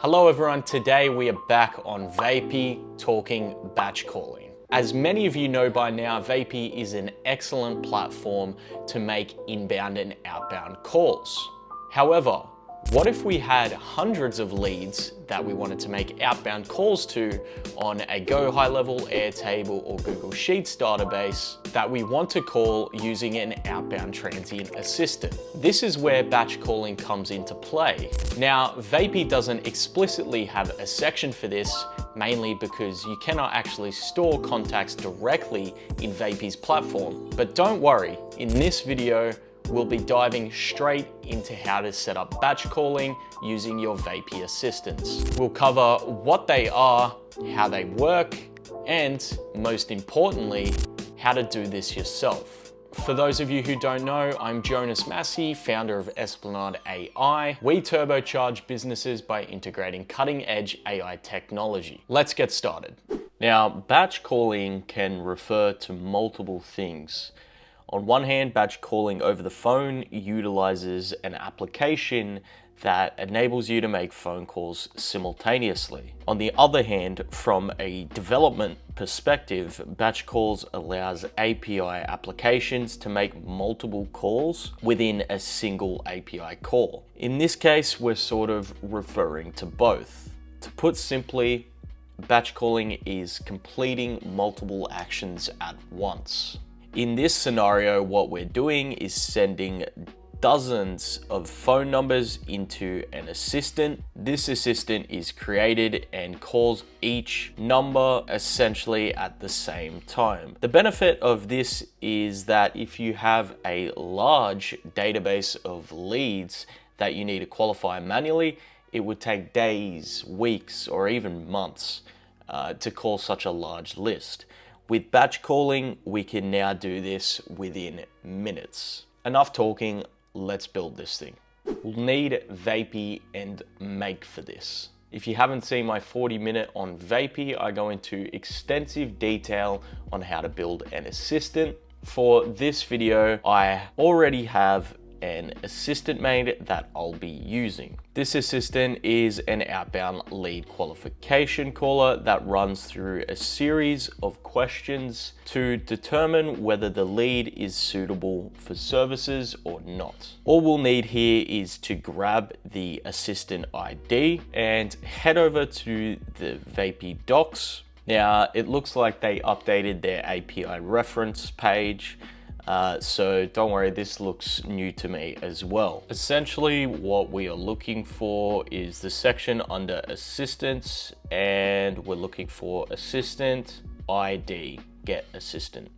Hello everyone, today we are back on Vapi talking batch calling. As many of you know by now, Vapi is an excellent platform to make inbound and outbound calls. However, what if we had hundreds of leads that we wanted to make outbound calls to on a Go High Level, Airtable, or Google Sheets database that we want to call using an outbound transient assistant? This is where batch calling comes into play. Now, Vapi doesn't explicitly have a section for this, mainly because you cannot actually store contacts directly in Vapi's platform. But don't worry, in this video, we'll be diving straight into how to set up batch calling using your Vapi assistants. We'll cover what they are, how they work, and most importantly, how to do this yourself. For those of you who don't know, I'm Jonas Massey, founder of Esplanade AI. We turbocharge businesses by integrating cutting-edge AI technology. Let's get started. Now, batch calling can refer to multiple things. On one hand, batch calling over the phone utilizes an application that enables you to make phone calls simultaneously. On the other hand, from a development perspective, batch calls allows API applications to make multiple calls within a single API call. In this case, we're sort of referring to both. To put simply, batch calling is completing multiple actions at once. In this scenario, what we're doing is sending dozens of phone numbers into an assistant. This assistant is created and calls each number essentially at the same time. The benefit of this is that if you have a large database of leads that you need to qualify manually, it would take days, weeks, or even months to call such a large list. With batch calling, we can now do this within minutes. Enough talking, let's build this thing. We'll need Vapi and Make for this. If you haven't seen my 40-minute on Vapi, I go into extensive detail on how to build an assistant. For this video, I already have an assistant made that I'll be using. This assistant is an outbound lead qualification caller that runs through a series of questions to determine whether the lead is suitable for services or not. All we'll need here is to grab the assistant ID and head over to the Vapi docs. Now, it looks like they updated their API reference page. So don't worry, this looks new to me as well. Essentially, what we are looking for is the section under assistants, and we're looking for assistant ID, get assistant.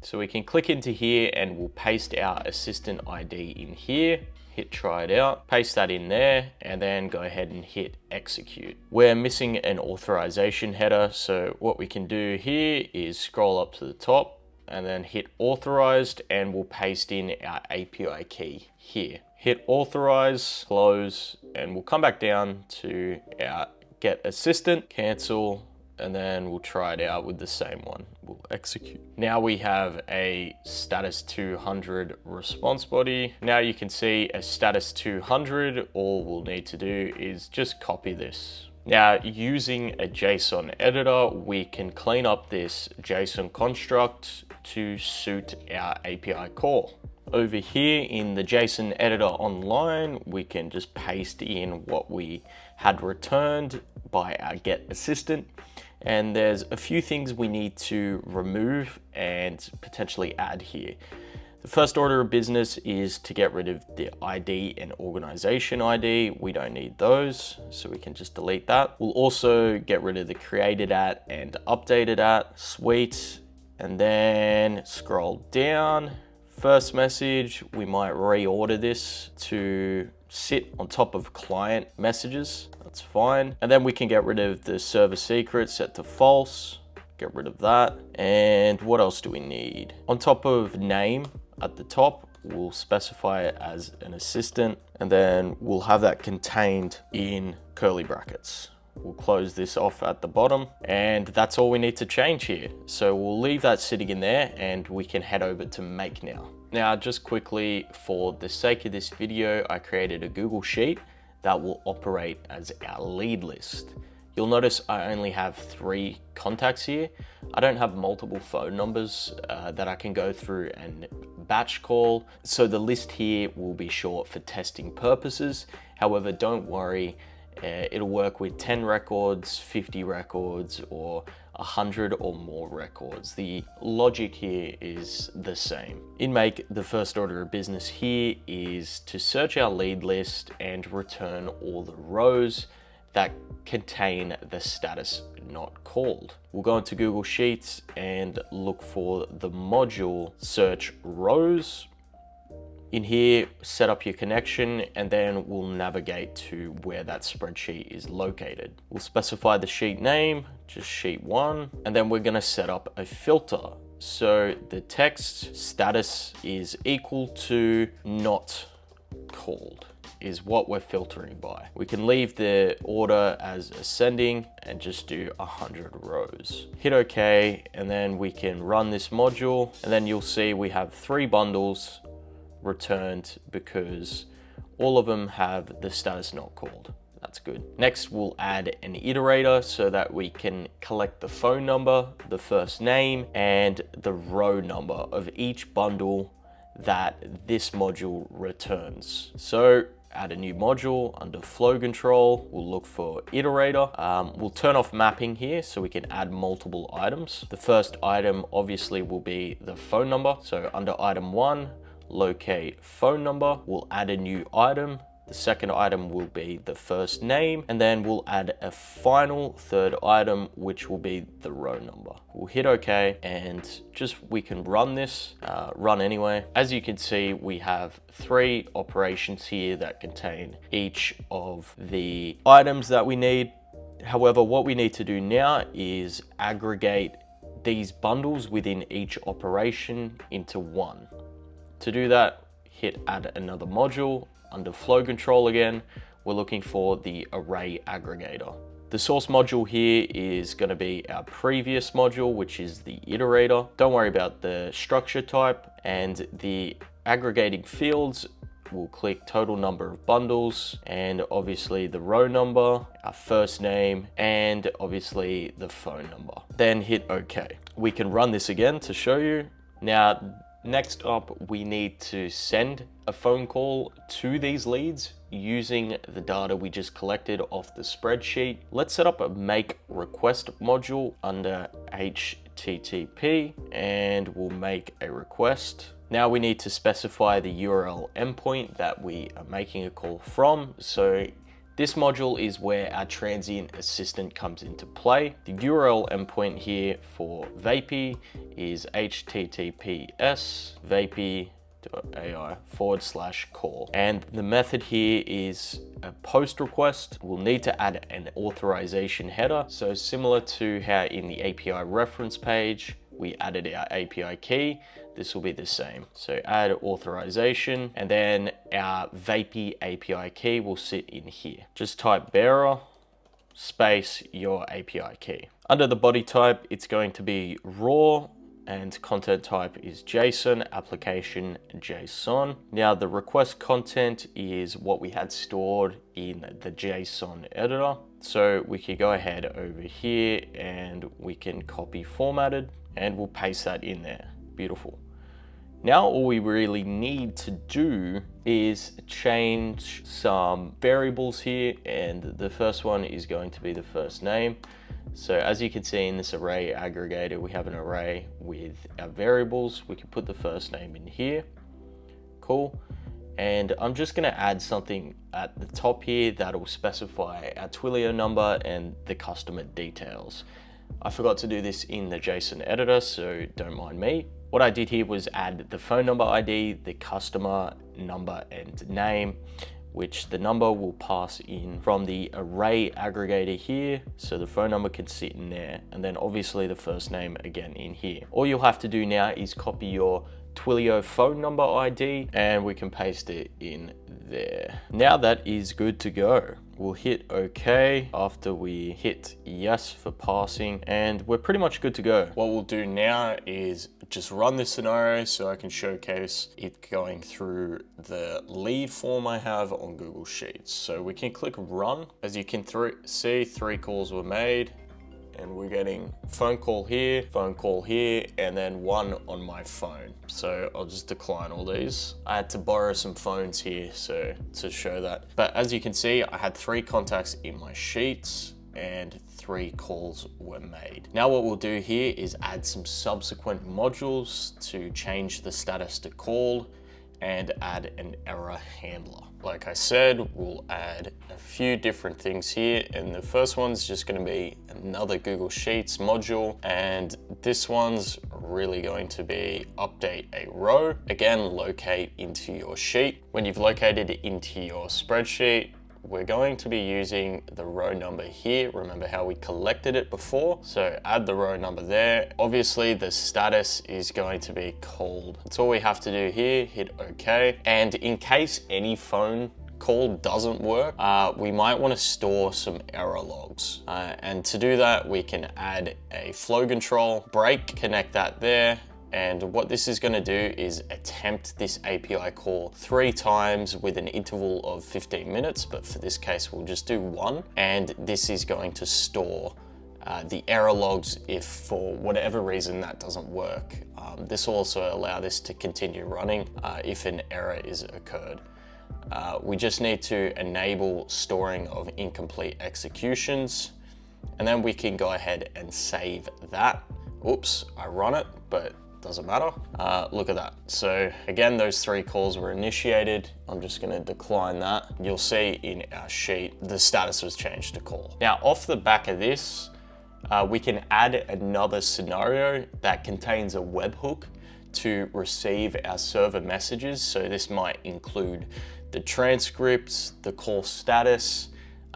So we can click into here and we'll paste our assistant ID in here, hit try it out, paste that in there, and then go ahead and hit execute. We're missing an authorization header. So what we can do here is scroll up to the top and then hit authorized, and we'll paste in our API key here. Hit authorize, close, and we'll come back down to our get assistant, cancel, and then we'll try it out with the same one. We'll execute. Now we have a status 200 response body. Now you can see a status 200. All we'll need to do is just copy this. Now, using a JSON editor, we can clean up this JSON construct to suit our API call. Over here in the JSON editor online, we can just paste in what we had returned by our get assistant. And there's a few things we need to remove and potentially add here. The first order of business is to get rid of the ID and organization ID. We don't need those, so we can just delete that. We'll also get rid of the created at and updated at, sweet. And then scroll down. First message, we might reorder this to sit on top of client messages. That's fine. And then we can get rid of the server secret set to false. Get rid of that. And what else do we need? On top of name, at the top, we'll specify it as an assistant, and then we'll have that contained in curly brackets. We'll close this off at the bottom, and that's all we need to change here. So we'll leave that sitting in there, and we can head over to Make now. Now, just quickly, for the sake of this video, I created a Google Sheet that will operate as our lead list. You'll notice I only have 3 contacts here. I don't have multiple phone numbers that I can go through and batch call. So the list here will be short for testing purposes. However, don't worry, it'll work with 10 records, 50 records, or 100 or more records. The logic here is the same. In Make, the first order of business here is to search our lead list and return all the rows that contain the status not called. We'll go into Google Sheets and look for the module search rows. In here, set up your connection, and then we'll navigate to where that spreadsheet is located. We'll specify the sheet name, just sheet 1, and then we're gonna set up a filter. So the text status is equal to not called is what we're filtering by. We can leave the order as ascending and just do 100 rows. Hit OK, and then we can run this module, and then you'll see we have 3 bundles returned because all of them have the status not called. That's good. Next, we'll add an iterator so that we can collect the phone number, the first name, and the row number of each bundle that this module returns. So add a new module under flow control. We'll look for iterator. We'll turn off mapping here so we can add multiple items. The first item obviously will be the phone number. So under item 1, locate phone number. We'll add a new item. The second item will be the first name, and then we'll add a final third item, which will be the row number. We'll hit OK, and we can run this, run anyway. As you can see, we have 3 operations here that contain each of the items that we need. However, what we need to do now is aggregate these bundles within each operation into one. To do that, hit add another module. Under flow control again, we're looking for the array aggregator. The source module here is going to be our previous module, which is the iterator. Don't worry about the structure type, and the aggregating fields, we'll click total number of bundles, and obviously the row number, our first name, and obviously the phone number. Then hit OK. We can run this again to show you. Now, next up, we need to send a phone call to these leads using the data we just collected off the spreadsheet. Let's set up a make request module under HTTP, and we'll make a request. Now we need to specify the URL endpoint that we are making a call from. So this module is where our transient assistant comes into play. The URL endpoint here for Vapi is https vapi.ai/call. And the method here is a post request. We'll need to add an authorization header. So similar to how in the API reference page, we added our API key, this will be the same. So add authorization, and then our Vapi API key will sit in here. Just type bearer space your API key. Under the body type, it's going to be raw, and content type is JSON, application JSON. Now the request content is what we had stored in the JSON editor. So we can go ahead over here and we can copy formatted, and we'll paste that in there. Beautiful. Now all we really need to do is change some variables here, and the first one is going to be the first name. So as you can see in this array aggregator, we have an array with our variables. We can put the first name in here. Cool. And I'm just going to add something at the top here that will specify our Twilio number and the customer details. I forgot to do this in the JSON editor, so don't mind me. What I did here was add the phone number ID, the customer number and name, which the number will pass in from the array aggregator here. So the phone number can sit in there, and then obviously the first name again in here. All you'll have to do now is copy your Twilio phone number ID, and we can paste it in there. Now that is good to go. we'll hit OK after we hit yes for passing, and we're pretty much good to go. What we'll do now is just run this scenario so I can showcase it going through the lead form I have on Google Sheets. So we can click run. As you can see, 3 calls were made. And we're getting phone call here, and then 1 on my phone. So I'll just decline all these. I had to borrow some phones here so to show that. But as you can see, I had 3 contacts in my sheets and 3 calls were made. Now what we'll do here is add some subsequent modules to change the status to call and add an error handler. Like I said, we'll add a few different things here, and the first one's just going to be another Google Sheets module, and this one's really going to be update a row. Again, locate into your sheet. When you've located it into your spreadsheet, we're going to be using the row number here. Remember how we collected it before? So add the row number there. Obviously the status is going to be called. That's all we have to do here, hit OK. And in case any phone call doesn't work, we might want to store some error logs. And to do that, we can add a flow control break, connect that there. And what this is going to do is attempt this API call 3 times with an interval of 15 minutes. But for this case, we'll just do 1. And this is going to store the error logs if for whatever reason that doesn't work. This will also allow this to continue running if an error is occurred. We just need to enable storing of incomplete executions. And then we can go ahead and save that. Oops, I run it, but doesn't matter. Look at that. So again, those 3 calls were initiated. I'm just going to decline that. You'll see in our sheet, the status was changed to call. Now, off the back of this, we can add another scenario that contains a webhook to receive our server messages. So this might include the transcripts, the call status,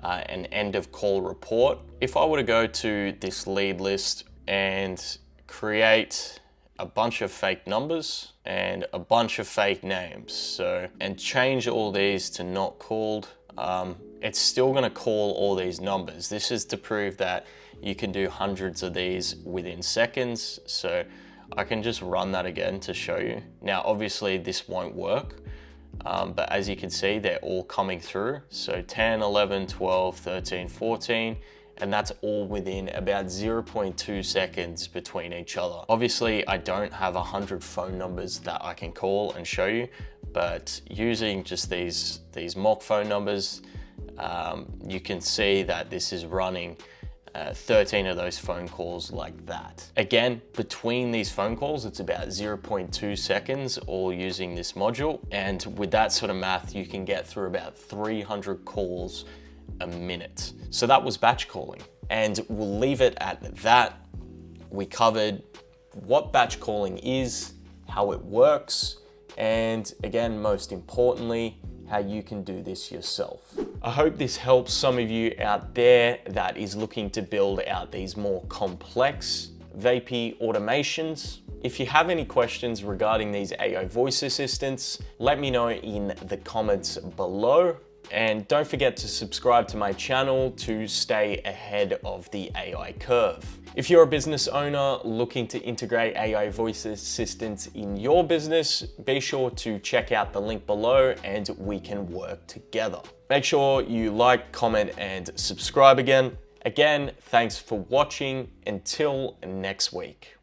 an end of call report. If I were to go to this lead list and create a bunch of fake numbers and a bunch of fake names, and change all these to not called, it's still going to call all these numbers. This is to prove that you can do hundreds of these within seconds. So I can just run that again to show you. Now, obviously this won't work, but as you can see, they're all coming through. So 10, 11, 12, 13, 14, and that's all within about 0.2 seconds between each other. Obviously, I don't have 100 phone numbers that I can call and show you, but using just these mock phone numbers, you can see that this is running 13 of those phone calls like that. Again, between these phone calls, it's about 0.2 seconds all using this module. And with that sort of math, you can get through about 300 calls a minute. So that was batch calling, and we'll leave it at that. We covered what batch calling is, how it works, and again, most importantly, how you can do this yourself. I hope this helps some of you out there that is looking to build out these more complex Vapi automations. If you have any questions regarding these AI voice assistants, let me know in the comments below. And don't forget to subscribe to my channel to stay ahead of the AI curve. If you're a business owner looking to integrate AI voice assistants in your business, be sure to check out the link below and we can work together. Make sure you like, comment, and subscribe again. Again, thanks for watching. Until next week.